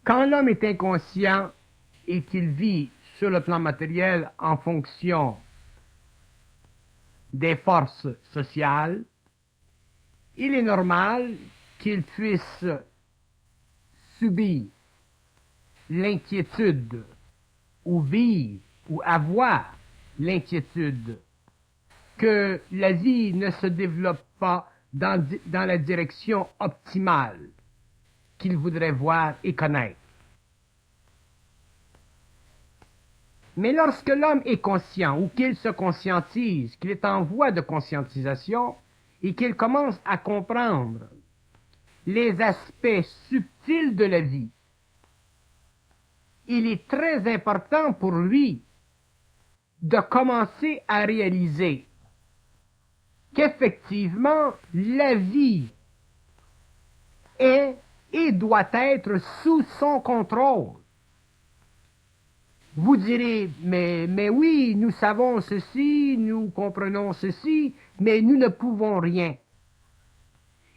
Quand l'homme est inconscient et qu'il vit sur le plan matériel en fonction des forces sociales, il est normal qu'il puisse subir l'inquiétude ou vivre ou avoir l'inquiétude que la vie ne se développe pas dans la direction optimale qu'il voudrait voir et connaître. Mais lorsque l'homme est conscient ou qu'il se conscientise, qu'il est en voie de conscientisation et qu'il commence à comprendre les aspects subtils de la vie, il est très important pour lui de commencer à réaliser qu'effectivement la vie est et doit être sous son contrôle. Vous direz, mais oui, nous savons ceci, nous comprenons ceci, mais nous ne pouvons rien.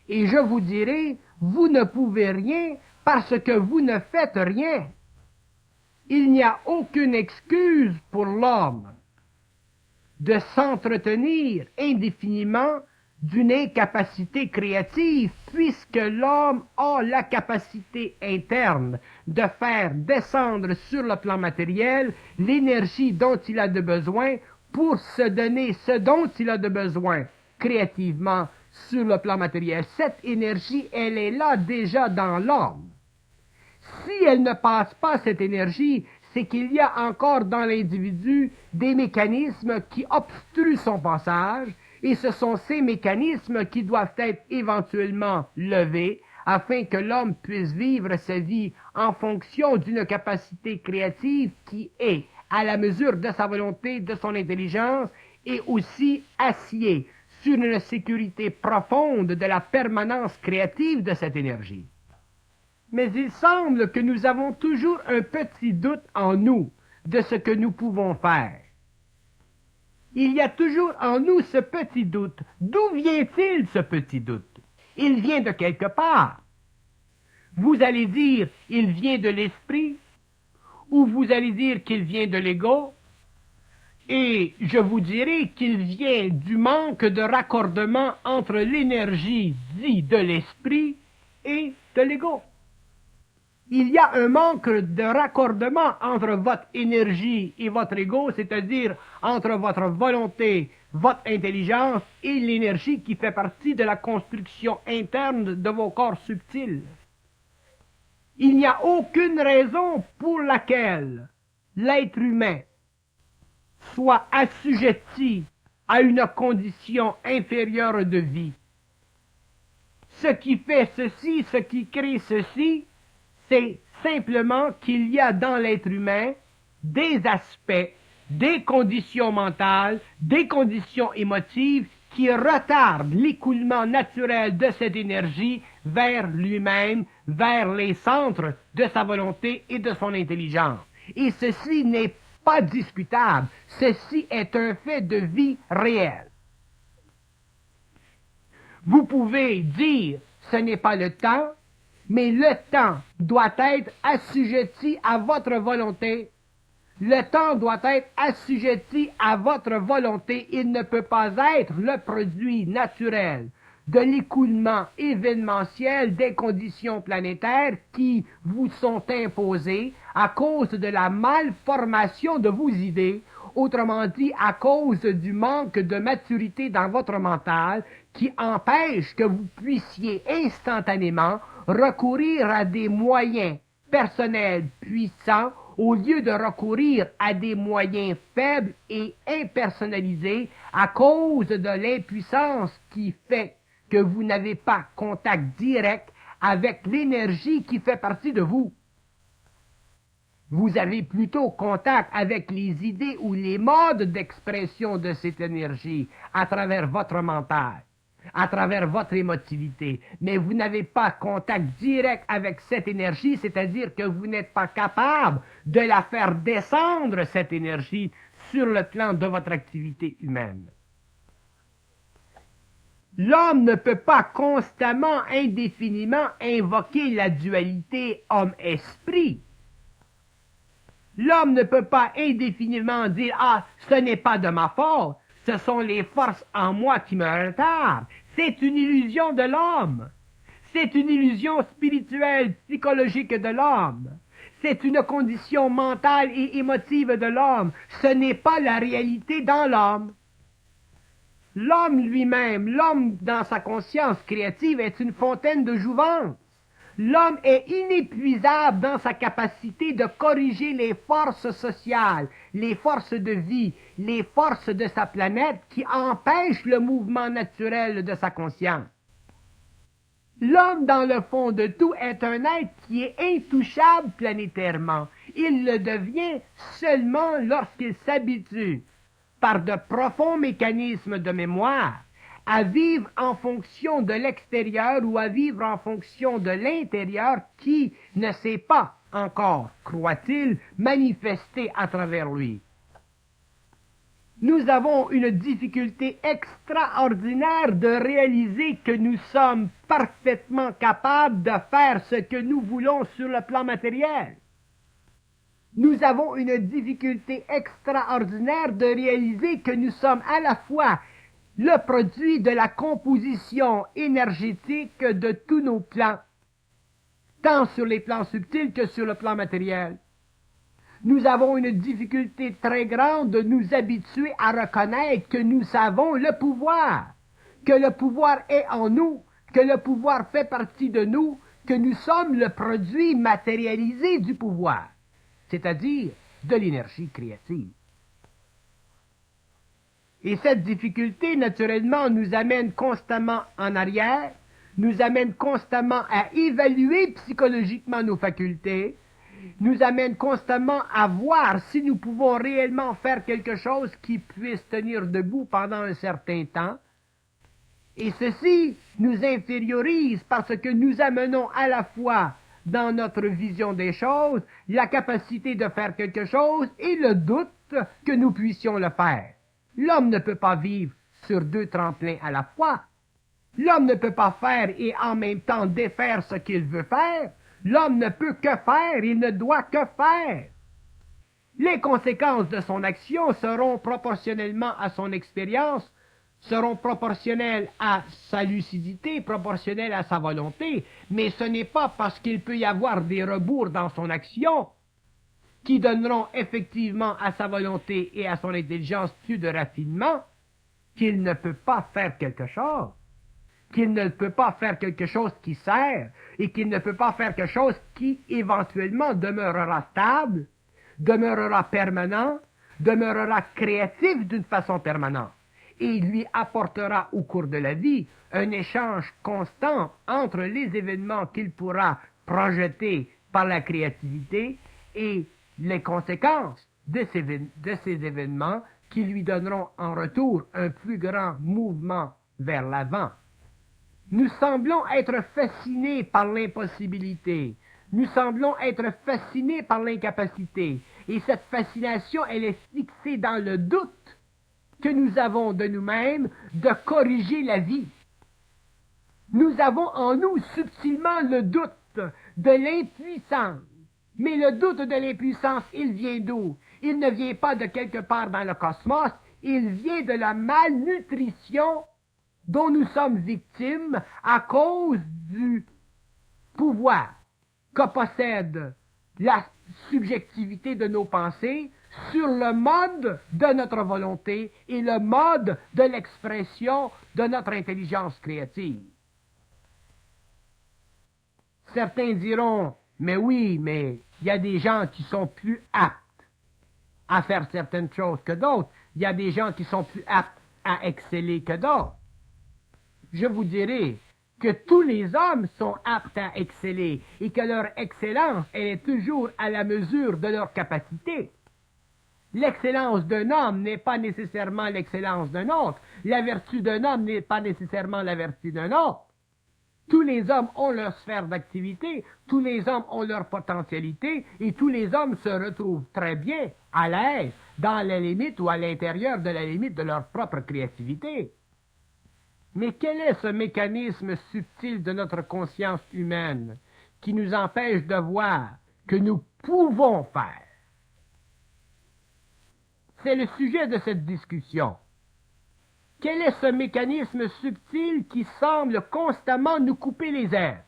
Et je vous dirai, vous ne pouvez rien parce que vous ne faites rien. Il n'y a aucune excuse pour l'homme de s'entretenir indéfiniment d'une incapacité créative, puisque l'homme a la capacité interne de faire descendre sur le plan matériel l'énergie dont il a de besoin pour se donner ce dont il a de besoin créativement sur le plan matériel. Cette énergie, elle est là déjà dans l'homme. Si elle ne passe pas cette énergie, c'est qu'il y a encore dans l'individu des mécanismes qui obstruent son passage, et ce sont ces mécanismes qui doivent être éventuellement levés afin que l'homme puisse vivre sa vie en fonction d'une capacité créative qui est à la mesure de sa volonté, de son intelligence, et aussi assied sur une sécurité profonde de la permanence créative de cette énergie. Mais il semble que nous avons toujours un petit doute en nous de ce que nous pouvons faire. Il y a toujours en nous ce petit doute. D'où vient-il ce petit doute? Il vient de quelque part. Vous allez dire, il vient de l'esprit, ou vous allez dire qu'il vient de l'ego, et je vous dirai qu'il vient du manque de raccordement entre l'énergie dite de l'esprit et de l'ego. Il y a un manque de raccordement entre votre énergie et votre ego, c'est-à-dire entre votre volonté, votre intelligence et l'énergie qui fait partie de la construction interne de vos corps subtils. Il n'y a aucune raison pour laquelle l'être humain soit assujetti à une condition inférieure de vie. Ce qui fait ceci, ce qui crée ceci, c'est simplement qu'il y a dans l'être humain des aspects, des conditions mentales, des conditions émotives qui retardent l'écoulement naturel de cette énergie vers lui-même, vers les centres de sa volonté et de son intelligence. Et ceci n'est pas discutable, ceci est un fait de vie réel. Vous pouvez dire, ce n'est pas le temps, mais le temps doit être assujetti à votre volonté. Le temps doit être assujetti à votre volonté. Il ne peut pas être le produit naturel de l'écoulement événementiel des conditions planétaires qui vous sont imposées à cause de la malformation de vos idées, autrement dit à cause du manque de maturité dans votre mental qui empêche que vous puissiez instantanément recourir à des moyens personnels puissants au lieu de recourir à des moyens faibles et impersonnalisés à cause de l'impuissance qui fait que vous n'avez pas contact direct avec l'énergie qui fait partie de vous. Vous avez plutôt contact avec les idées ou les modes d'expression de cette énergie à travers votre mental, à travers votre émotivité, mais vous n'avez pas contact direct avec cette énergie, c'est-à-dire que vous n'êtes pas capable de la faire descendre, cette énergie, sur le plan de votre activité humaine. L'homme ne peut pas constamment, indéfiniment invoquer la dualité homme-esprit. L'homme ne peut pas indéfiniment dire « Ah, ce n'est pas de ma faute, ce sont les forces en moi qui me retardent. » C'est une illusion de l'homme. C'est une illusion spirituelle, psychologique de l'homme. C'est une condition mentale et émotive de l'homme. Ce n'est pas la réalité dans l'homme. L'homme lui-même, l'homme dans sa conscience créative est une fontaine de jouvence. L'homme est inépuisable dans sa capacité de corriger les forces sociales, les forces de vie, les forces de sa planète qui empêchent le mouvement naturel de sa conscience. L'homme, dans le fond de tout, est un être qui est intouchable planétairement. Il le devient seulement lorsqu'il s'habitue, par de profonds mécanismes de mémoire, à vivre en fonction de l'extérieur ou à vivre en fonction de l'intérieur qui ne s'est pas encore, croit-il, manifesté à travers lui. Nous avons une difficulté extraordinaire de réaliser que nous sommes parfaitement capables de faire ce que nous voulons sur le plan matériel. Nous avons une difficulté extraordinaire de réaliser que nous sommes à la fois le produit de la composition énergétique de tous nos plans, tant sur les plans subtils que sur le plan matériel. Nous avons une difficulté très grande de nous habituer à reconnaître que nous avons le pouvoir est en nous, que le pouvoir fait partie de nous, que nous sommes le produit matérialisé du pouvoir, c'est-à-dire de l'énergie créative. Et cette difficulté, naturellement, nous amène constamment en arrière, nous amène constamment à évaluer psychologiquement nos facultés, nous amène constamment à voir si nous pouvons réellement faire quelque chose qui puisse tenir debout pendant un certain temps. Et ceci nous infériorise parce que nous amenons à la fois dans notre vision des choses la capacité de faire quelque chose et le doute que nous puissions le faire. L'homme ne peut pas vivre sur deux tremplins à la fois. L'homme ne peut pas faire et en même temps défaire ce qu'il veut faire. L'homme ne peut que faire, il ne doit que faire. Les conséquences de son action seront proportionnellement à son expérience, seront proportionnelles à sa lucidité, proportionnelles à sa volonté, mais ce n'est pas parce qu'il peut y avoir des rebours dans son action qui donneront effectivement à sa volonté et à son intelligence plus de raffinement qu'il ne peut pas faire quelque chose. Qu'il ne peut pas faire quelque chose qui sert et qu'il ne peut pas faire quelque chose qui éventuellement demeurera stable, demeurera permanent, demeurera créatif d'une façon permanente et lui apportera au cours de la vie un échange constant entre les événements qu'il pourra projeter par la créativité et les conséquences de ces événements qui lui donneront en retour un plus grand mouvement vers l'avant. Nous semblons être fascinés par l'impossibilité. Nous semblons être fascinés par l'incapacité. Et cette fascination, elle est fixée dans le doute que nous avons de nous-mêmes de corriger la vie. Nous avons en nous subtilement le doute de l'impuissance. Mais le doute de l'impuissance, il vient d'où? Il ne vient pas de quelque part dans le cosmos, il vient de la malnutrition dont nous sommes victimes à cause du pouvoir que possède la subjectivité de nos pensées sur le mode de notre volonté et le mode de l'expression de notre intelligence créative. Certains diront, mais oui, mais il y a des gens qui sont plus aptes à faire certaines choses que d'autres. Il y a des gens qui sont plus aptes à exceller que d'autres. Je vous dirai que tous les hommes sont aptes à exceller et que leur excellence, elle est toujours à la mesure de leur capacité. L'excellence d'un homme n'est pas nécessairement l'excellence d'un autre. La vertu d'un homme n'est pas nécessairement la vertu d'un autre. Tous les hommes ont leur sphère d'activité, tous les hommes ont leur potentialité et tous les hommes se retrouvent très bien à l'aise dans la limite ou à l'intérieur de la limite de leur propre créativité. Mais quel est ce mécanisme subtil de notre conscience humaine qui nous empêche de voir que nous pouvons faire? C'est le sujet de cette discussion. Quel est ce mécanisme subtil qui semble constamment nous couper les airs?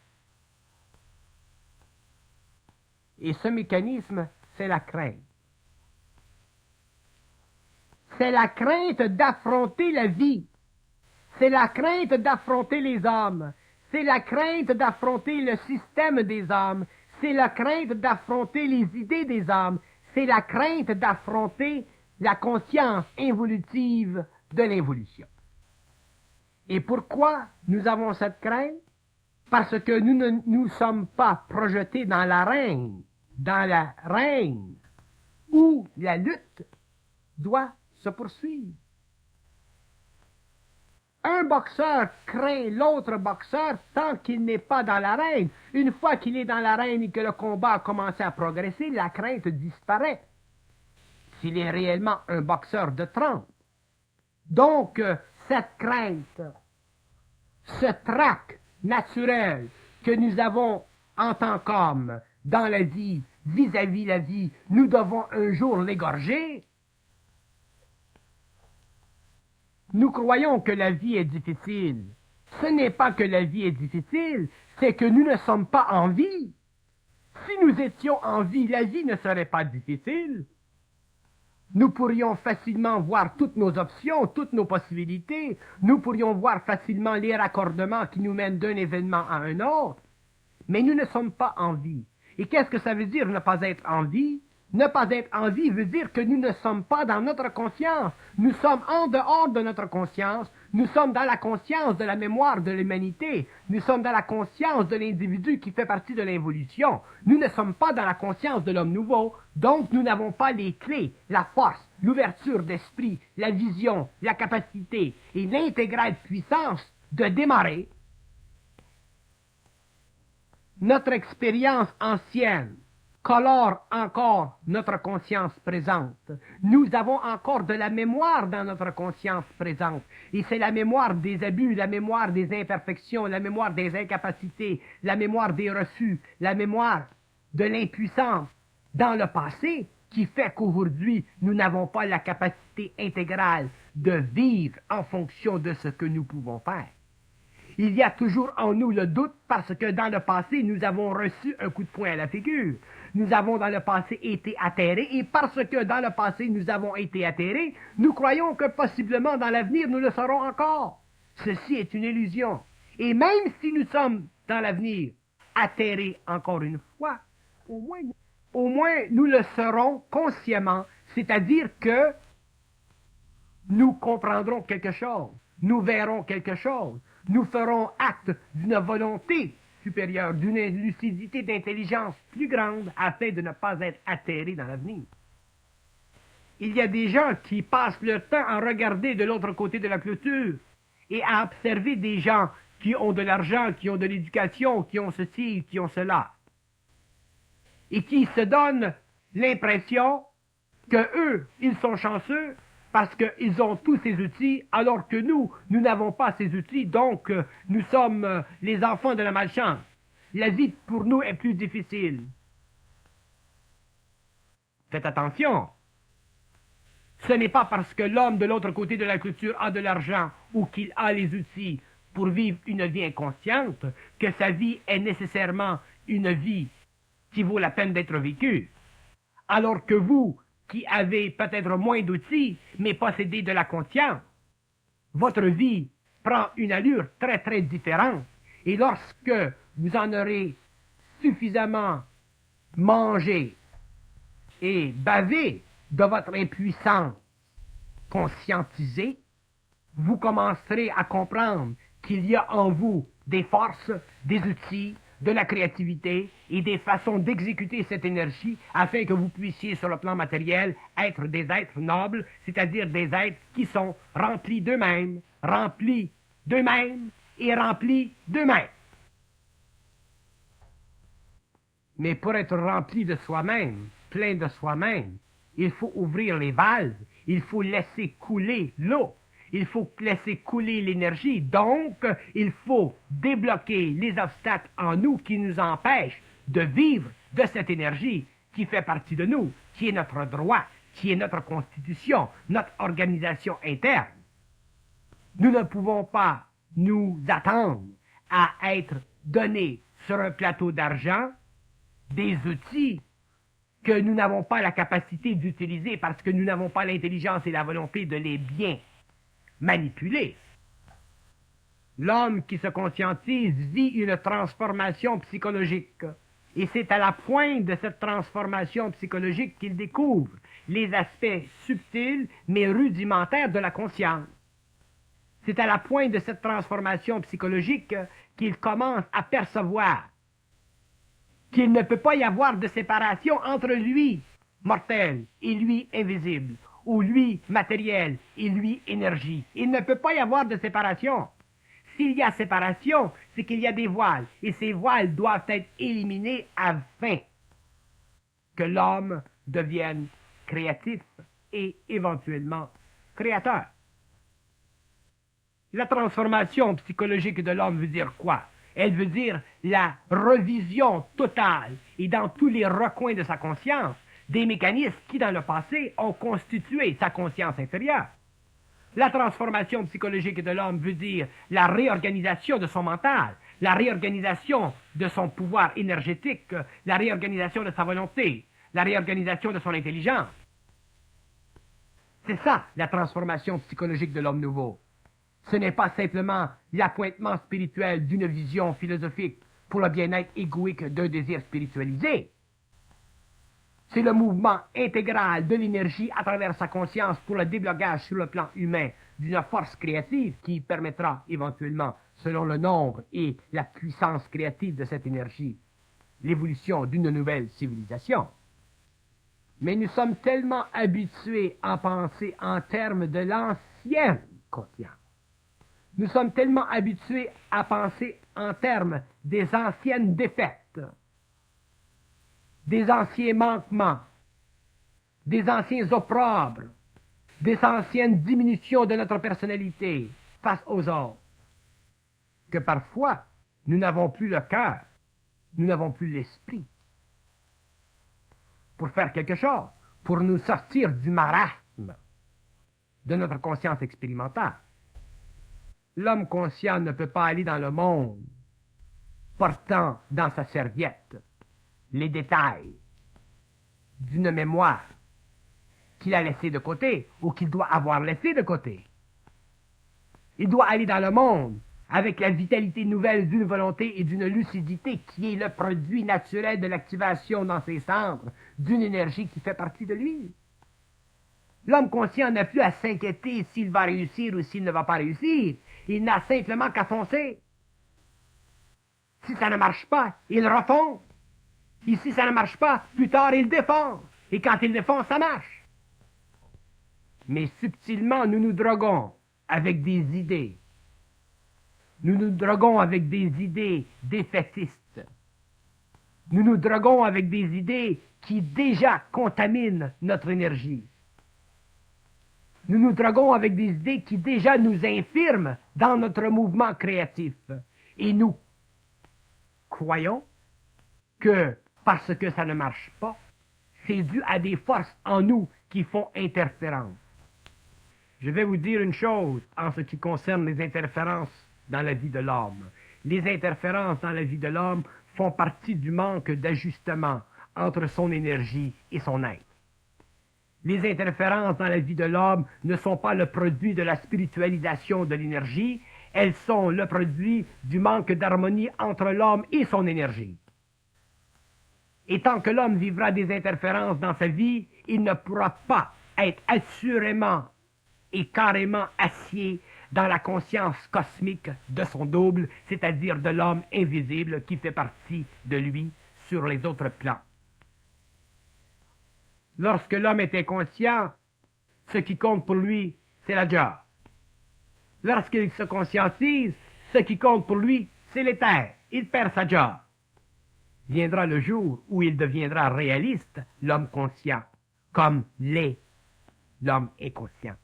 Et ce mécanisme, c'est la crainte. C'est la crainte d'affronter la vie. C'est la crainte d'affronter les hommes. C'est la crainte d'affronter le système des hommes. C'est la crainte d'affronter les idées des hommes. C'est la crainte d'affronter la conscience évolutive de l'évolution. Et pourquoi nous avons cette crainte? Parce que nous ne nous sommes pas projetés dans l'arène où la lutte doit se poursuivre. Un boxeur craint l'autre boxeur tant qu'il n'est pas dans l'arène. Une fois qu'il est dans l'arène et que le combat a commencé à progresser, la crainte disparaît. S'il est réellement un boxeur de trempe. Donc, cette crainte, ce trac naturel que nous avons en tant qu'hommes dans la vie, vis-à-vis la vie, nous devons un jour l'égorger. Nous croyons que la vie est difficile. Ce n'est pas que la vie est difficile, c'est que nous ne sommes pas en vie. Si nous étions en vie, la vie ne serait pas difficile. Nous pourrions facilement voir toutes nos options, toutes nos possibilités. Nous pourrions voir facilement les raccordements qui nous mènent d'un événement à un autre. Mais nous ne sommes pas en vie. Et qu'est-ce que ça veut dire ne pas être en vie? Ne pas être en vie veut dire que nous ne sommes pas dans notre conscience. Nous sommes en dehors de notre conscience. Nous sommes dans la conscience de la mémoire de l'humanité. Nous sommes dans la conscience de l'individu qui fait partie de l'évolution. Nous ne sommes pas dans la conscience de l'homme nouveau. Donc nous n'avons pas les clés, la force, l'ouverture d'esprit, la vision, la capacité et l'intégrale puissance de démarrer notre expérience ancienne. Colore encore notre conscience présente. Nous avons encore de la mémoire dans notre conscience présente. Et c'est la mémoire des abus, la mémoire des imperfections, la mémoire des incapacités, la mémoire des refus, la mémoire de l'impuissance dans le passé qui fait qu'aujourd'hui, nous n'avons pas la capacité intégrale de vivre en fonction de ce que nous pouvons faire. Il y a toujours en nous le doute parce que dans le passé, nous avons reçu un coup de poing à la figure. Nous avons dans le passé été atterrés et parce que dans le passé, nous avons été atterrés, nous croyons que possiblement dans l'avenir, nous le serons encore. Ceci est une illusion. Et même si nous sommes dans l'avenir atterrés encore une fois, au moins nous le serons consciemment, c'est-à-dire que nous comprendrons quelque chose, nous verrons quelque chose, nous ferons acte d'une volonté supérieure, d'une lucidité d'intelligence plus grande afin de ne pas être atterrés dans l'avenir. Il y a des gens qui passent leur temps à regarder de l'autre côté de la clôture et à observer des gens qui ont de l'argent, qui ont de l'éducation, qui ont ceci, qui ont cela, et qui se donnent l'impression que eux, ils sont chanceux parce qu'ils ont tous ces outils, alors que nous n'avons pas ces outils, donc nous sommes les enfants de la malchance. La vie pour nous est plus difficile. Faites attention. Ce n'est pas parce que l'homme de l'autre côté de la culture a de l'argent ou qu'il a les outils pour vivre une vie inconsciente que sa vie est nécessairement une vie qui vaut la peine d'être vécue. Alors que vous, qui avez peut-être moins d'outils, mais possédez de la conscience, votre vie prend une allure très très différente. Et lorsque vous en aurez suffisamment mangé et bavé de votre impuissance conscientisée, vous commencerez à comprendre qu'il y a en vous des forces, des outils, de la créativité et des façons d'exécuter cette énergie afin que vous puissiez, sur le plan matériel, être des êtres nobles, c'est-à-dire des êtres qui sont remplis d'eux-mêmes et remplis d'eux-mêmes. Mais pour être rempli de soi-même, plein de soi-même, il faut ouvrir les valves, il faut laisser couler l'eau. Il faut laisser couler l'énergie. Donc, il faut débloquer les obstacles en nous qui nous empêchent de vivre de cette énergie qui fait partie de nous, qui est notre droit, qui est notre constitution, notre organisation interne. Nous ne pouvons pas nous attendre à être donnés sur un plateau d'argent des outils que nous n'avons pas la capacité d'utiliser parce que nous n'avons pas l'intelligence et la volonté de les bien manipuler. L'homme qui se conscientise vit une transformation psychologique. Et c'est à la pointe de cette transformation psychologique qu'il découvre les aspects subtils mais rudimentaires de la conscience. C'est à la pointe de cette transformation psychologique qu'il commence à percevoir qu'il ne peut pas y avoir de séparation entre lui, mortel, et lui, invisible, ou lui, matériel, et lui, énergie. Il ne peut pas y avoir de séparation. S'il y a séparation, c'est qu'il y a des voiles, et ces voiles doivent être éliminés afin que l'homme devienne créatif et éventuellement créateur. La transformation psychologique de l'homme veut dire quoi? Elle veut dire la revision totale et dans tous les recoins de sa conscience des mécanismes qui, dans le passé, ont constitué sa conscience intérieure. La transformation psychologique de l'homme veut dire la réorganisation de son mental, la réorganisation de son pouvoir énergétique, la réorganisation de sa volonté, la réorganisation de son intelligence. C'est ça, la transformation psychologique de l'homme nouveau. Ce n'est pas simplement l'appointement spirituel d'une vision philosophique pour le bien-être égoïque d'un désir spiritualisé. C'est le mouvement intégral de l'énergie à travers sa conscience pour le déblocage sur le plan humain d'une force créative qui permettra éventuellement, selon le nombre et la puissance créative de cette énergie, l'évolution d'une nouvelle civilisation. Mais nous sommes tellement habitués à penser en termes de l'ancienne conscience. Nous sommes tellement habitués à penser en termes des anciennes défaites, des anciens manquements, des anciens opprobres, des anciennes diminutions de notre personnalité face aux autres, que parfois nous n'avons plus le cœur, nous n'avons plus l'esprit pour faire quelque chose, pour nous sortir du marasme de notre conscience expérimentale. L'homme conscient ne peut pas aller dans le monde portant dans sa serviette les détails d'une mémoire qu'il a laissée de côté ou qu'il doit avoir laissée de côté. Il doit aller dans le monde avec la vitalité nouvelle d'une volonté et d'une lucidité qui est le produit naturel de l'activation dans ses cendres d'une énergie qui fait partie de lui. L'homme conscient n'a plus à s'inquiéter s'il va réussir ou s'il ne va pas réussir. Il n'a simplement qu'à foncer. Si ça ne marche pas, il refonce. Et si ça ne marche pas, plus tard, il défonce. Et quand il défonce, ça marche. Mais subtilement, nous nous droguons avec des idées. Nous nous droguons avec des idées défaitistes. Nous nous droguons avec des idées qui déjà contaminent notre énergie. Nous nous droguons avec des idées qui déjà nous infirment dans notre mouvement créatif. Et nous croyons que parce que ça ne marche pas, c'est dû à des forces en nous qui font interférence. Je vais vous dire une chose en ce qui concerne les interférences dans la vie de l'homme. Les interférences dans la vie de l'homme font partie du manque d'ajustement entre son énergie et son être. Les interférences dans la vie de l'homme ne sont pas le produit de la spiritualisation de l'énergie, elles sont le produit du manque d'harmonie entre l'homme et son énergie. Et tant que l'homme vivra des interférences dans sa vie, il ne pourra pas être assurément et carrément acier dans la conscience cosmique de son double, c'est-à-dire de l'homme invisible qui fait partie de lui sur les autres plans. Lorsque l'homme est inconscient, ce qui compte pour lui, c'est la job. Lorsqu'il se conscientise, ce qui compte pour lui, c'est l'éther. Il perd sa job. Viendra le jour où il deviendra réaliste, l'homme conscient, comme l'est l'homme inconscient.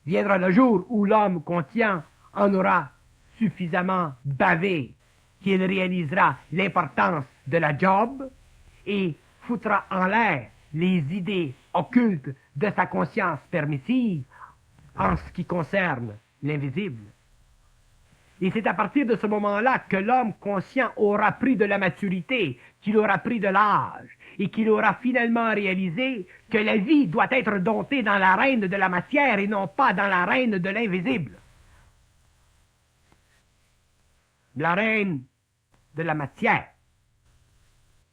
Viendra le jour où l'homme conscient en aura suffisamment bavé, qu'il réalisera l'importance de la job et foutra en l'air les idées occultes de sa conscience permissive en ce qui concerne l'invisible. Et c'est à partir de ce moment-là que l'homme conscient aura pris de la maturité, qu'il aura pris de l'âge, et qu'il aura finalement réalisé que la vie doit être domptée dans l'arène de la matière et non pas dans l'arène de l'invisible. L'arène de la matière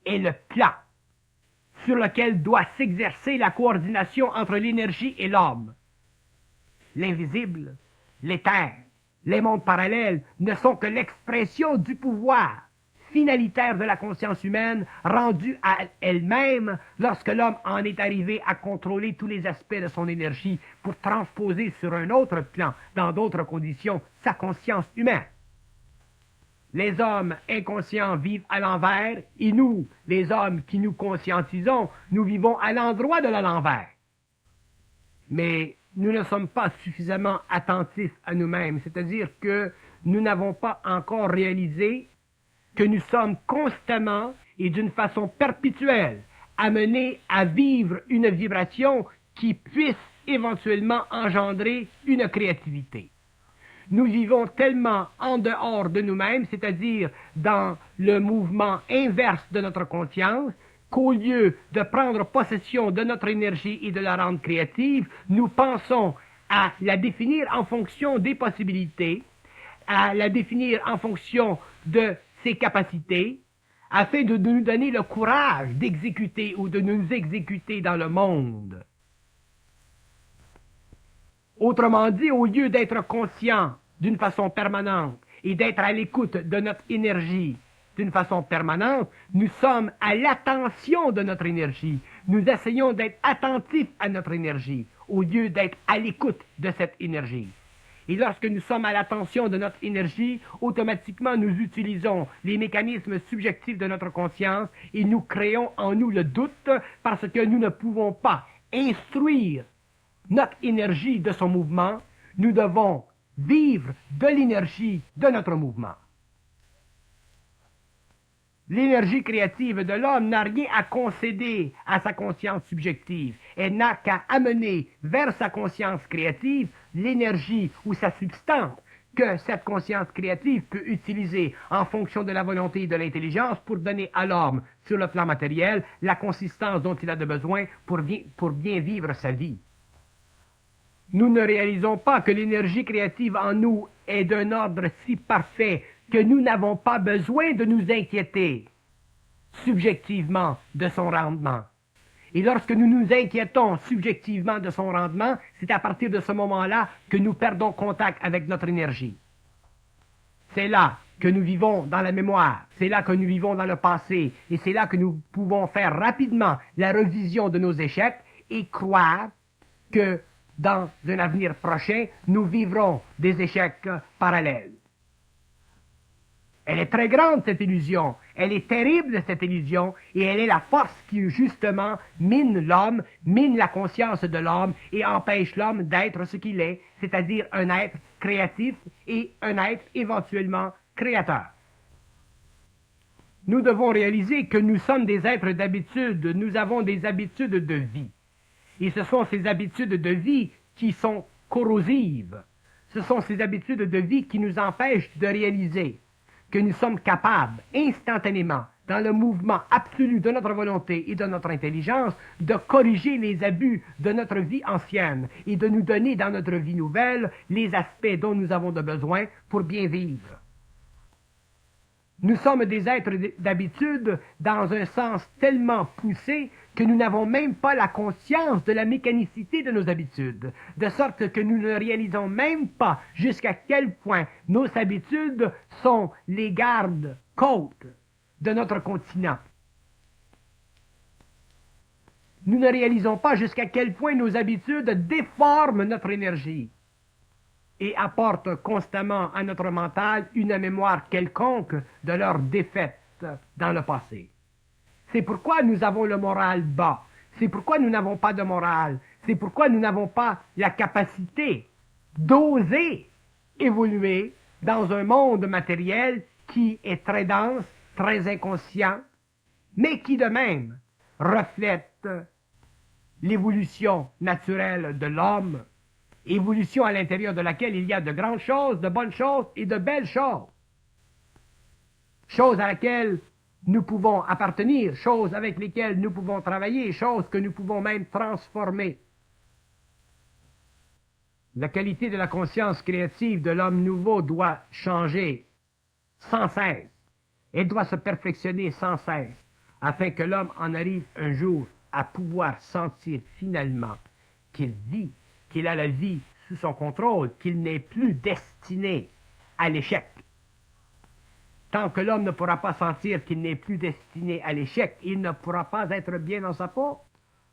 est le plan sur lequel doit s'exercer la coordination entre l'énergie et l'homme. L'invisible, l'éther, les mondes parallèles ne sont que l'expression du pouvoir finalitaire de la conscience humaine rendue à elle-même lorsque l'homme en est arrivé à contrôler tous les aspects de son énergie pour transposer sur un autre plan, dans d'autres conditions, sa conscience humaine. Les hommes inconscients vivent à l'envers et nous, les hommes qui nous conscientisons, nous vivons à l'endroit de l'envers. Mais nous ne sommes pas suffisamment attentifs à nous-mêmes, c'est-à-dire que nous n'avons pas encore réalisé que nous sommes constamment et d'une façon perpétuelle amenés à vivre une vibration qui puisse éventuellement engendrer une créativité. Nous vivons tellement en dehors de nous-mêmes, c'est-à-dire dans le mouvement inverse de notre conscience, qu'au lieu de prendre possession de notre énergie et de la rendre créative, nous pensons à la définir en fonction des possibilités, à la définir en fonction de ses capacités, afin de nous donner le courage d'exécuter ou de nous exécuter dans le monde. Autrement dit, au lieu d'être conscient d'une façon permanente et d'être à l'écoute de notre énergie d'une façon permanente, nous sommes à l'attention de notre énergie. Nous essayons d'être attentifs à notre énergie au lieu d'être à l'écoute de cette énergie. Et lorsque nous sommes à l'attention de notre énergie, automatiquement nous utilisons les mécanismes subjectifs de notre conscience et nous créons en nous le doute parce que nous ne pouvons pas instruire notre énergie de son mouvement. Nous devons vivre de l'énergie de notre mouvement. L'énergie créative de l'homme n'a rien à concéder à sa conscience subjective. Elle n'a qu'à amener vers sa conscience créative l'énergie ou sa substance que cette conscience créative peut utiliser en fonction de la volonté et de l'intelligence pour donner à l'homme, sur le plan matériel, la consistance dont il a besoin pour bien vivre sa vie. Nous ne réalisons pas que l'énergie créative en nous est d'un ordre si parfait que nous n'avons pas besoin de nous inquiéter subjectivement de son rendement. Et lorsque nous nous inquiétons subjectivement de son rendement, c'est à partir de ce moment-là que nous perdons contact avec notre énergie. C'est là que nous vivons dans la mémoire, c'est là que nous vivons dans le passé, et c'est là que nous pouvons faire rapidement la revision de nos échecs et croire que dans un avenir prochain, nous vivrons des échecs parallèles. Elle est très grande, cette illusion. Elle est terrible, cette illusion, et elle est la force qui, justement, mine l'homme, mine la conscience de l'homme et empêche l'homme d'être ce qu'il est, c'est-à-dire un être créatif et un être éventuellement créateur. Nous devons réaliser que nous sommes des êtres d'habitude, nous avons des habitudes de vie. Et ce sont ces habitudes de vie qui sont corrosives. Ce sont ces habitudes de vie qui nous empêchent de réaliser que nous sommes capables, instantanément, dans le mouvement absolu de notre volonté et de notre intelligence, de corriger les abus de notre vie ancienne et de nous donner dans notre vie nouvelle les aspects dont nous avons besoin pour bien vivre. Nous sommes des êtres d'habitude dans un sens tellement poussé que nous n'avons même pas la conscience de la mécanicité de nos habitudes, de sorte que nous ne réalisons même pas jusqu'à quel point nos habitudes sont les gardes-côtes de notre continent. Nous ne réalisons pas jusqu'à quel point nos habitudes déforment notre énergie et apportent constamment à notre mental une mémoire quelconque de leur défaite dans le passé. C'est pourquoi nous avons le moral bas. C'est pourquoi nous n'avons pas de morale. C'est pourquoi nous n'avons pas la capacité d'oser évoluer dans un monde matériel qui est très dense, très inconscient, mais qui de même reflète l'évolution naturelle de l'homme, évolution à l'intérieur de laquelle il y a de grandes choses, de bonnes choses et de belles choses. Choses à laquelle nous pouvons appartenir, choses avec lesquelles nous pouvons travailler, choses que nous pouvons même transformer. La qualité de la conscience créative de l'homme nouveau doit changer sans cesse. Elle doit se perfectionner sans cesse, afin que l'homme en arrive un jour à pouvoir sentir finalement qu'il vit, qu'il a la vie sous son contrôle, qu'il n'est plus destiné à l'échec. Tant que l'homme ne pourra pas sentir qu'il n'est plus destiné à l'échec, il ne pourra pas être bien dans sa peau,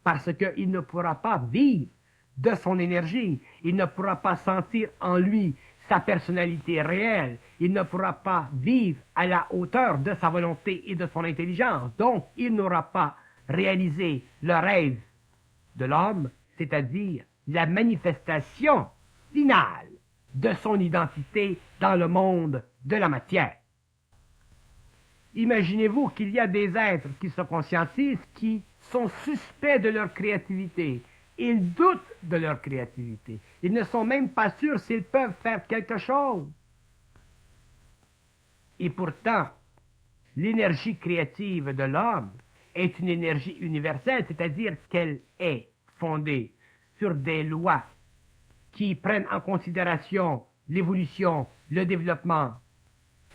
parce qu'il ne pourra pas vivre de son énergie, il ne pourra pas sentir en lui sa personnalité réelle, il ne pourra pas vivre à la hauteur de sa volonté et de son intelligence, donc il n'aura pas réalisé le rêve de l'homme, c'est-à-dire la manifestation finale de son identité dans le monde de la matière. Imaginez-vous qu'il y a des êtres qui se conscientisent, qui sont suspects de leur créativité. Ils doutent de leur créativité. Ils ne sont même pas sûrs s'ils peuvent faire quelque chose. Et pourtant, l'énergie créative de l'homme est une énergie universelle, c'est-à-dire qu'elle est fondée sur des lois qui prennent en considération l'évolution, le développement,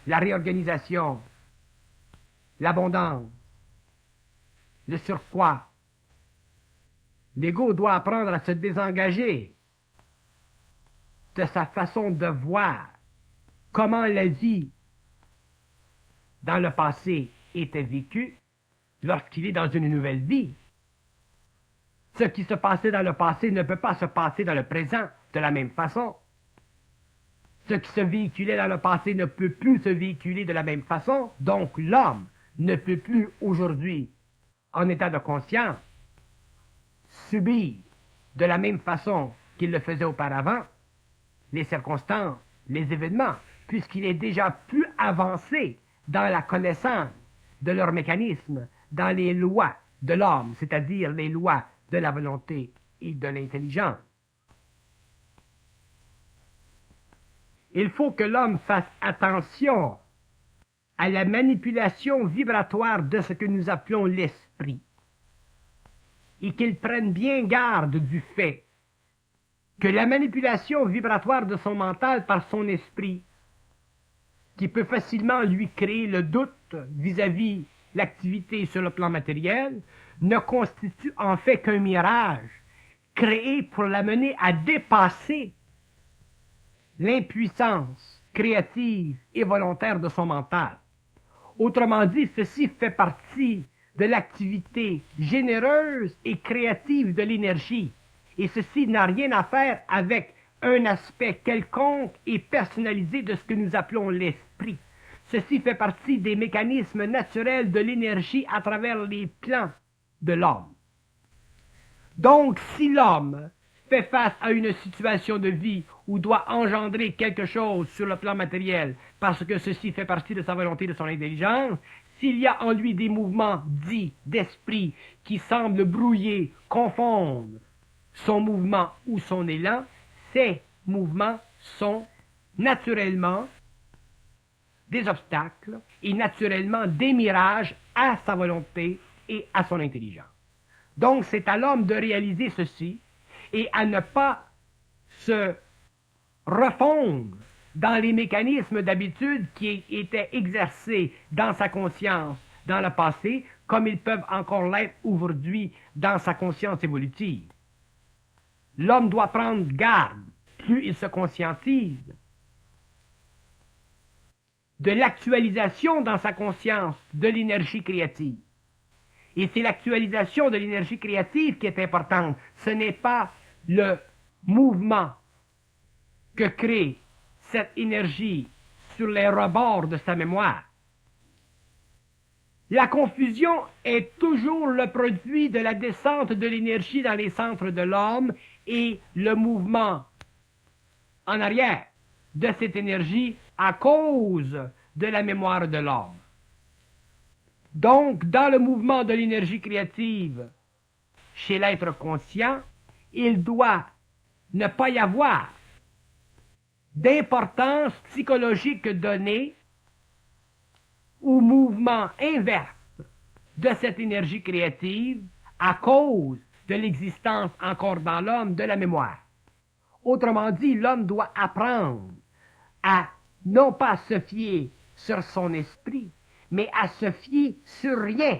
la réorganisation, l'abondance, le surcroît. L'ego doit apprendre à se désengager de sa façon de voir comment la vie dans le passé était vécue lorsqu'il est dans une nouvelle vie. Ce qui se passait dans le passé ne peut pas se passer dans le présent de la même façon. Ce qui se véhiculait dans le passé ne peut plus se véhiculer de la même façon, donc l'homme ne peut plus aujourd'hui, en état de conscience, subir de la même façon qu'il le faisait auparavant les circonstances, les événements, puisqu'il est déjà plus avancé dans la connaissance de leur mécanisme, dans les lois de l'homme, c'est-à-dire les lois de la volonté et de l'intelligence. Il faut que l'homme fasse attention à la manipulation vibratoire de ce que nous appelons l'esprit, et qu'il prenne bien garde du fait que la manipulation vibratoire de son mental par son esprit, qui peut facilement lui créer le doute vis-à-vis l'activité sur le plan matériel, ne constitue en fait qu'un mirage créé pour l'amener à dépasser l'impuissance créative et volontaire de son mental. Autrement dit, ceci fait partie de l'activité généreuse et créative de l'énergie. Et ceci n'a rien à faire avec un aspect quelconque et personnalisé de ce que nous appelons l'esprit. Ceci fait partie des mécanismes naturels de l'énergie à travers les plans de l'homme. Donc, si l'homme fait face à une situation de vie où doit engendrer quelque chose sur le plan matériel, parce que ceci fait partie de sa volonté, de son intelligence, s'il y a en lui des mouvements dits d'esprit qui semblent brouiller, confondre son mouvement ou son élan, ces mouvements sont naturellement des obstacles et naturellement des mirages à sa volonté et à son intelligence. Donc c'est à l'homme de réaliser ceci et à ne pas se refondre dans les mécanismes d'habitude qui étaient exercés dans sa conscience dans le passé, comme ils peuvent encore l'être aujourd'hui dans sa conscience évolutive. L'homme doit prendre garde, plus il se conscientise, de l'actualisation dans sa conscience de l'énergie créative. Et c'est l'actualisation de l'énergie créative qui est importante. Ce n'est pas le mouvement que crée cette énergie sur les rebords de sa mémoire. La confusion est toujours le produit de la descente de l'énergie dans les centres de l'homme et le mouvement en arrière de cette énergie à cause de la mémoire de l'homme. Donc, dans le mouvement de l'énergie créative chez l'être conscient, il doit ne pas y avoir d'importance psychologique donnée au mouvement inverse de cette énergie créative à cause de l'existence encore dans l'homme de la mémoire. Autrement dit, l'homme doit apprendre à non pas se fier sur son esprit, mais à se fier sur rien.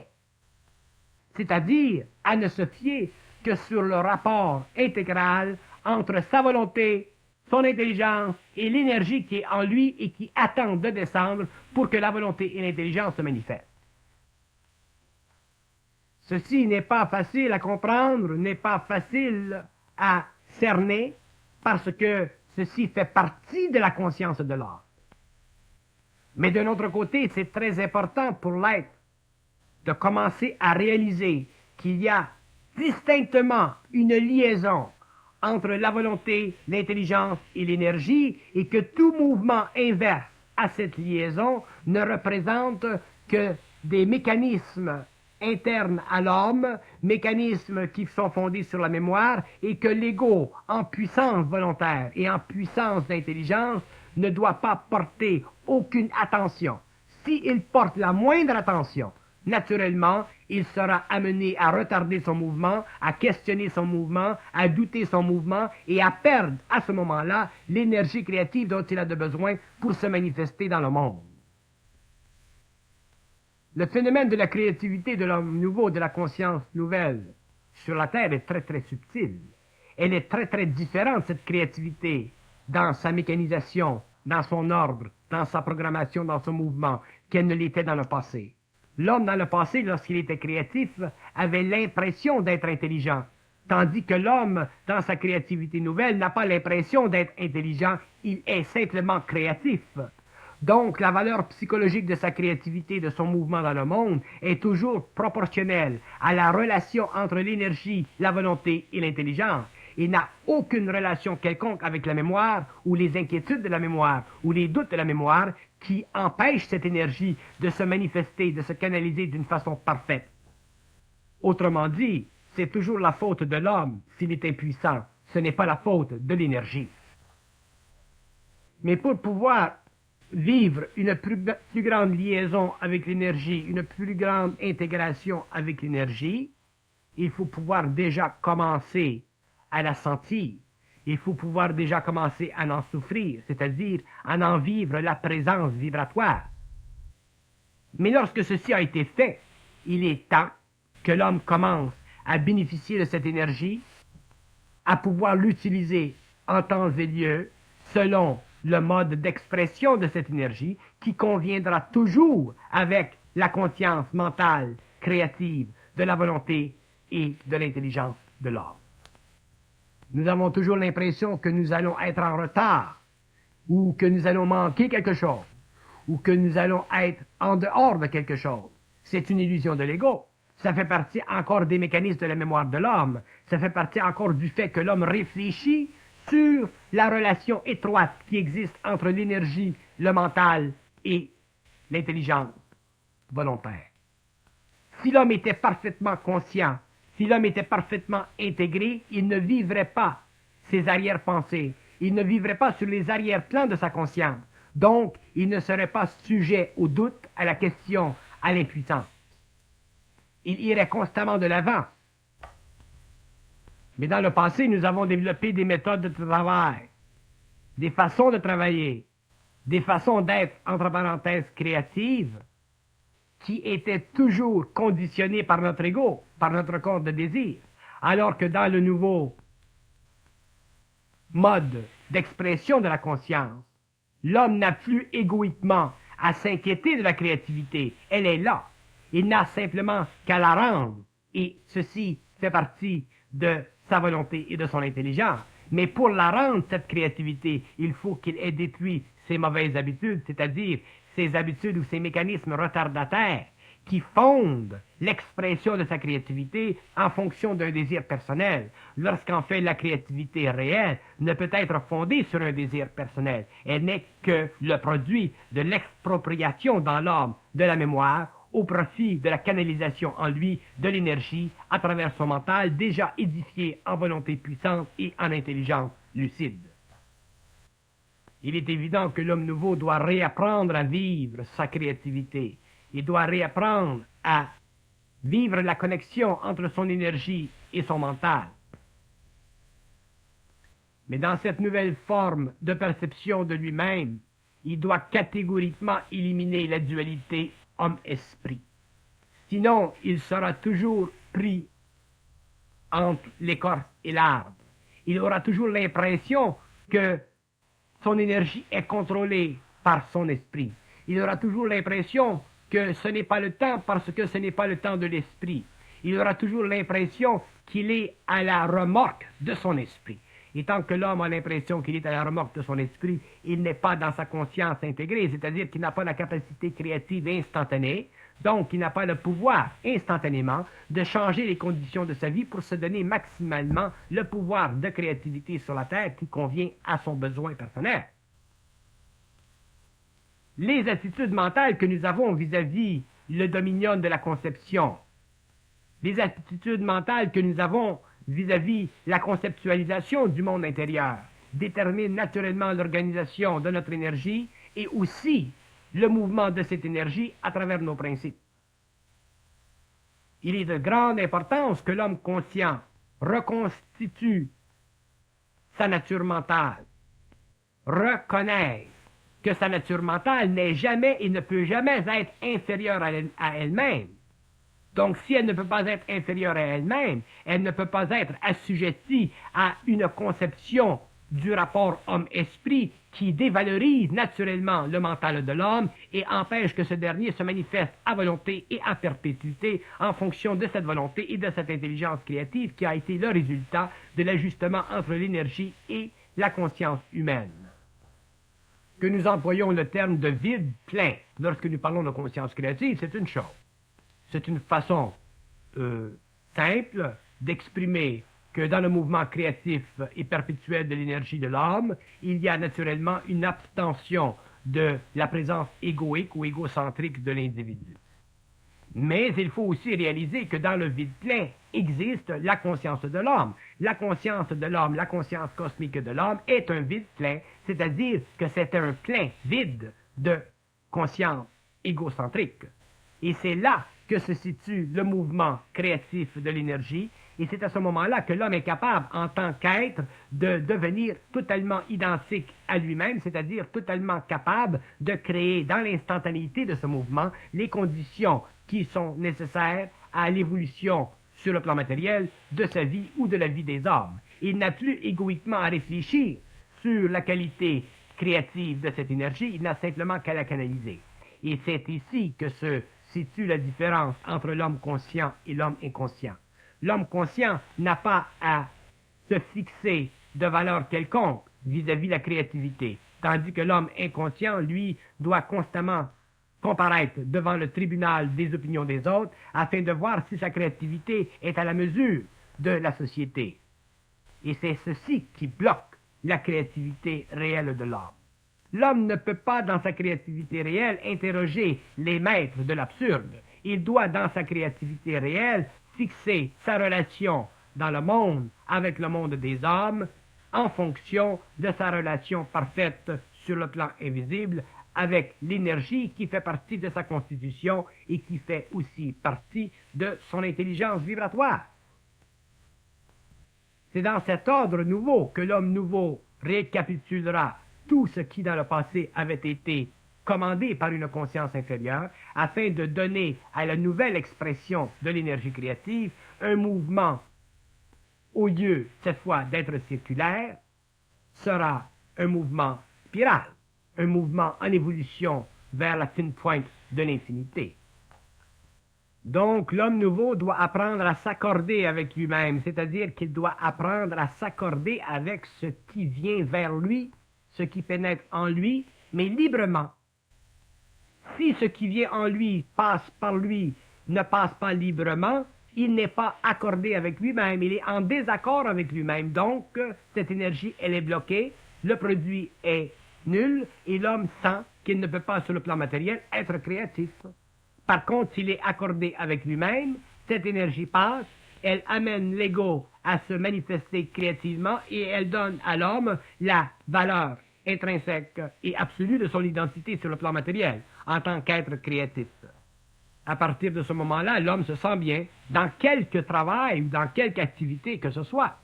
C'est-à-dire à ne se fier que sur le rapport intégral entre sa volonté, son intelligence et l'énergie qui est en lui et qui attend de descendre pour que la volonté et l'intelligence se manifestent. Ceci n'est pas facile à comprendre, n'est pas facile à cerner, parce que ceci fait partie de la conscience de l'âme. Mais d'un autre côté, c'est très important pour l'être de commencer à réaliser qu'il y a distinctement une liaison entre la volonté, l'intelligence et l'énergie, et que tout mouvement inverse à cette liaison ne représente que des mécanismes internes à l'homme, mécanismes qui sont fondés sur la mémoire, et que l'ego, en puissance volontaire et en puissance d'intelligence, ne doit pas porter aucune attention. S'il porte la moindre attention, naturellement, il sera amené à retarder son mouvement, à questionner son mouvement, à douter son mouvement et à perdre à ce moment-là l'énergie créative dont il a besoin pour se manifester dans le monde. Le phénomène de la créativité de l'homme nouveau, de la conscience nouvelle sur la Terre est très très subtil. Elle est très très différente, cette créativité, dans sa mécanisation, dans son ordre, dans sa programmation, dans son mouvement, qu'elle ne l'était dans le passé. L'homme dans le passé, lorsqu'il était créatif, avait l'impression d'être intelligent, tandis que l'homme, dans sa créativité nouvelle, n'a pas l'impression d'être intelligent, il est simplement créatif. Donc, la valeur psychologique de sa créativité, de son mouvement dans le monde, est toujours proportionnelle à la relation entre l'énergie, la volonté et l'intelligence. Il n'a aucune relation quelconque avec la mémoire, ou les inquiétudes de la mémoire, ou les doutes de la mémoire, qui empêchent cette énergie de se manifester, de se canaliser d'une façon parfaite. Autrement dit, c'est toujours la faute de l'homme s'il est impuissant. Ce n'est pas la faute de l'énergie. Mais pour pouvoir vivre une plus grande liaison avec l'énergie, une plus grande intégration avec l'énergie, il faut pouvoir déjà commencer à la sentir. Il faut pouvoir déjà commencer à en souffrir, c'est-à-dire à en vivre la présence vibratoire. Mais lorsque ceci a été fait, il est temps que l'homme commence à bénéficier de cette énergie, à pouvoir l'utiliser en temps et lieu, selon le mode d'expression de cette énergie, qui conviendra toujours avec la conscience mentale, créative, de la volonté et de l'intelligence de l'homme. Nous avons toujours l'impression que nous allons être en retard, ou que nous allons manquer quelque chose, ou que nous allons être en dehors de quelque chose. C'est une illusion de l'ego. Ça fait partie encore des mécanismes de la mémoire de l'homme. Ça fait partie encore du fait que l'homme réfléchit sur la relation étroite qui existe entre l'énergie, le mental et l'intelligence volontaire. Si l'homme était parfaitement conscient, si l'homme était parfaitement intégré, il ne vivrait pas ses arrière-pensées. Il ne vivrait pas sur les arrière-plans de sa conscience. Donc, il ne serait pas sujet au doute, à la question, à l'impuissance. Il irait constamment de l'avant. Mais dans le passé, nous avons développé des méthodes de travail, des façons de travailler, des façons d'être, entre parenthèses, créatives, qui étaient toujours conditionnées par notre ego, par notre corps de désir, alors que dans le nouveau mode d'expression de la conscience, l'homme n'a plus égoïquement à s'inquiéter de la créativité. Elle est là. Il n'a simplement qu'à la rendre. Et ceci fait partie de sa volonté et de son intelligence. Mais pour la rendre, cette créativité, il faut qu'il ait détruit ses mauvaises habitudes, c'est-à-dire ses habitudes ou ses mécanismes retardataires qui fonde l'expression de sa créativité en fonction d'un désir personnel, lorsqu'en fait la créativité réelle ne peut être fondée sur un désir personnel. Elle n'est que le produit de l'expropriation dans l'âme de la mémoire au profit de la canalisation en lui de l'énergie à travers son mental déjà édifié en volonté puissante et en intelligence lucide. Il est évident que l'homme nouveau doit réapprendre à vivre sa créativité. Il doit réapprendre à vivre la connexion entre son énergie et son mental. Mais dans cette nouvelle forme de perception de lui-même, il doit catégoriquement éliminer la dualité homme-esprit. Sinon, il sera toujours pris entre l'écorce et l'arbre. Il aura toujours l'impression que son énergie est contrôlée par son esprit. Il aura toujours l'impression que ce n'est pas le temps parce que ce n'est pas le temps de l'esprit. Il aura toujours l'impression qu'il est à la remorque de son esprit. Et tant que l'homme a l'impression qu'il est à la remorque de son esprit, il n'est pas dans sa conscience intégrée, c'est-à-dire qu'il n'a pas la capacité créative instantanée, donc il n'a pas le pouvoir instantanément de changer les conditions de sa vie pour se donner maximalement le pouvoir de créativité sur la Terre qui convient à son besoin personnel. Les attitudes mentales que nous avons vis-à-vis le dominion de la conception, les attitudes mentales que nous avons vis-à-vis la conceptualisation du monde intérieur, déterminent naturellement l'organisation de notre énergie et aussi le mouvement de cette énergie à travers nos principes. Il est de grande importance que l'homme conscient reconstitue sa nature mentale, reconnaisse que sa nature mentale n'est jamais et ne peut jamais être inférieure à elle-même. Donc, si elle ne peut pas être inférieure à elle-même, elle ne peut pas être assujettie à une conception du rapport homme-esprit qui dévalorise naturellement le mental de l'homme et empêche que ce dernier se manifeste à volonté et à perpétuité en fonction de cette volonté et de cette intelligence créative qui a été le résultat de l'ajustement entre l'énergie et la conscience humaine. Que nous employons le terme de vide plein lorsque nous parlons de conscience créative, c'est une chose. C'est une façon simple d'exprimer que dans le mouvement créatif et perpétuel de l'énergie de l'homme, il y a naturellement une abstention de la présence égoïque ou égocentrique de l'individu. Mais il faut aussi réaliser que dans le vide plein existe la conscience de l'homme. La conscience de l'homme, la conscience cosmique de l'homme est un vide plein, c'est-à-dire que c'est un plein vide de conscience égocentrique. Et c'est là que se situe le mouvement créatif de l'énergie, et c'est à ce moment-là que l'homme est capable, en tant qu'être, de devenir totalement identique à lui-même, c'est-à-dire totalement capable de créer dans l'instantanéité de ce mouvement les conditions qui sont nécessaires à l'évolution sur le plan matériel de sa vie ou de la vie des hommes. Il n'a plus égoïquement à réfléchir sur la qualité créative de cette énergie, il n'a simplement qu'à la canaliser. Et c'est ici que se situe la différence entre l'homme conscient et l'homme inconscient. L'homme conscient n'a pas à se fixer de valeur quelconque vis-à-vis la créativité, tandis que l'homme inconscient, lui, doit constamment comparaître devant le tribunal des opinions des autres afin de voir si sa créativité est à la mesure de la société. Et c'est ceci qui bloque la créativité réelle de l'homme. L'homme ne peut pas, dans sa créativité réelle, interroger les maîtres de l'absurde. Il doit, dans sa créativité réelle, fixer sa relation dans le monde avec le monde des hommes en fonction de sa relation parfaite sur le plan invisible avec l'énergie qui fait partie de sa constitution et qui fait aussi partie de son intelligence vibratoire. C'est dans cet ordre nouveau que l'homme nouveau récapitulera tout ce qui dans le passé avait été commandé par une conscience inférieure afin de donner à la nouvelle expression de l'énergie créative un mouvement au lieu, cette fois, d'être circulaire, sera un mouvement spiral, un mouvement en évolution vers la fine pointe de l'infinité. Donc, l'homme nouveau doit apprendre à s'accorder avec lui-même, c'est-à-dire qu'il doit apprendre à s'accorder avec ce qui vient vers lui, ce qui pénètre en lui, mais librement. Si si ce qui vient en lui passe par lui, ne passe pas librement, il n'est pas accordé avec lui-même, il est en désaccord avec lui-même. Donc, cette énergie, elle est bloquée, le produit est nul, et l'homme sent qu'il ne peut pas, sur le plan matériel, être créatif. Par contre, s'il est accordé avec lui-même, cette énergie passe, elle amène l'ego à se manifester créativement et elle donne à l'homme la valeur intrinsèque et absolue de son identité sur le plan matériel, en tant qu'être créatif. À partir de ce moment-là, l'homme se sent bien dans quelque travail ou dans quelque activité que ce soit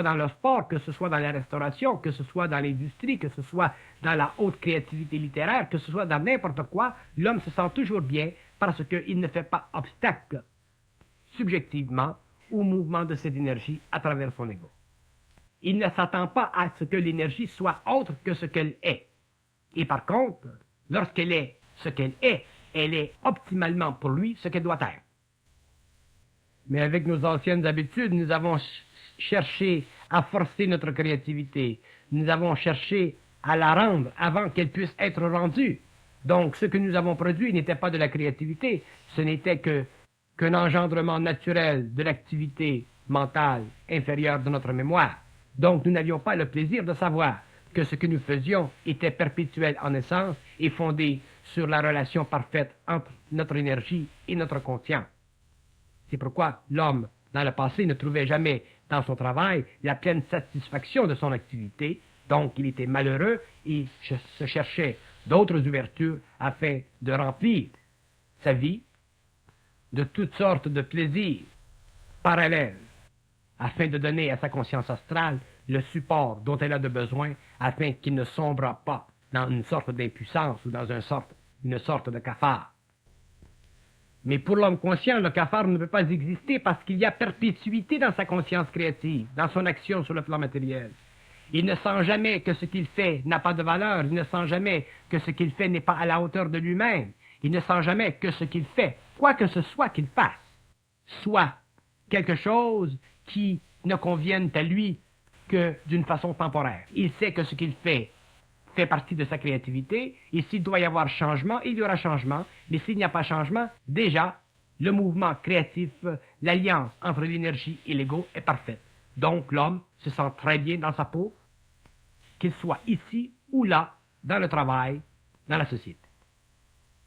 dans le sport, que ce soit dans la restauration, que ce soit dans l'industrie, que ce soit dans la haute créativité littéraire, que ce soit dans n'importe quoi, l'homme se sent toujours bien parce qu'il ne fait pas obstacle subjectivement au mouvement de cette énergie à travers son ego. Il ne s'attend pas à ce que l'énergie soit autre que ce qu'elle est. Et par contre, lorsqu'elle est ce qu'elle est, elle est optimalement pour lui ce qu'elle doit être. Mais avec nos anciennes habitudes, nous avons cherché à forcer notre créativité. Nous avons cherché à la rendre avant qu'elle puisse être rendue. Donc, ce que nous avons produit n'était pas de la créativité, ce n'était qu'un engendrement naturel de l'activité mentale inférieure de notre mémoire. Donc, nous n'avions pas le plaisir de savoir que ce que nous faisions était perpétuel en essence et fondé sur la relation parfaite entre notre énergie et notre conscience. C'est pourquoi l'homme, dans le passé, ne trouvait jamais dans son travail la pleine satisfaction de son activité, donc il était malheureux et se cherchait d'autres ouvertures afin de remplir sa vie de toutes sortes de plaisirs parallèles, afin de donner à sa conscience astrale le support dont elle a de besoin afin qu'il ne sombre pas dans une sorte d'impuissance ou dans une sorte de cafard. Mais pour l'homme conscient, le cafard ne peut pas exister parce qu'il y a perpétuité dans sa conscience créative, dans son action sur le plan matériel. Il ne sent jamais que ce qu'il fait n'a pas de valeur, il ne sent jamais que ce qu'il fait n'est pas à la hauteur de lui-même, il ne sent jamais que ce qu'il fait, quoi que ce soit qu'il fasse, soit quelque chose qui ne convienne à lui que d'une façon temporaire. Il sait que ce qu'il fait partie de sa créativité, et s'il doit y avoir changement, il y aura changement, mais s'il n'y a pas changement, déjà, le mouvement créatif, l'alliance entre l'énergie et l'ego est parfaite. Donc l'homme se sent très bien dans sa peau, qu'il soit ici ou là, dans le travail, dans la société.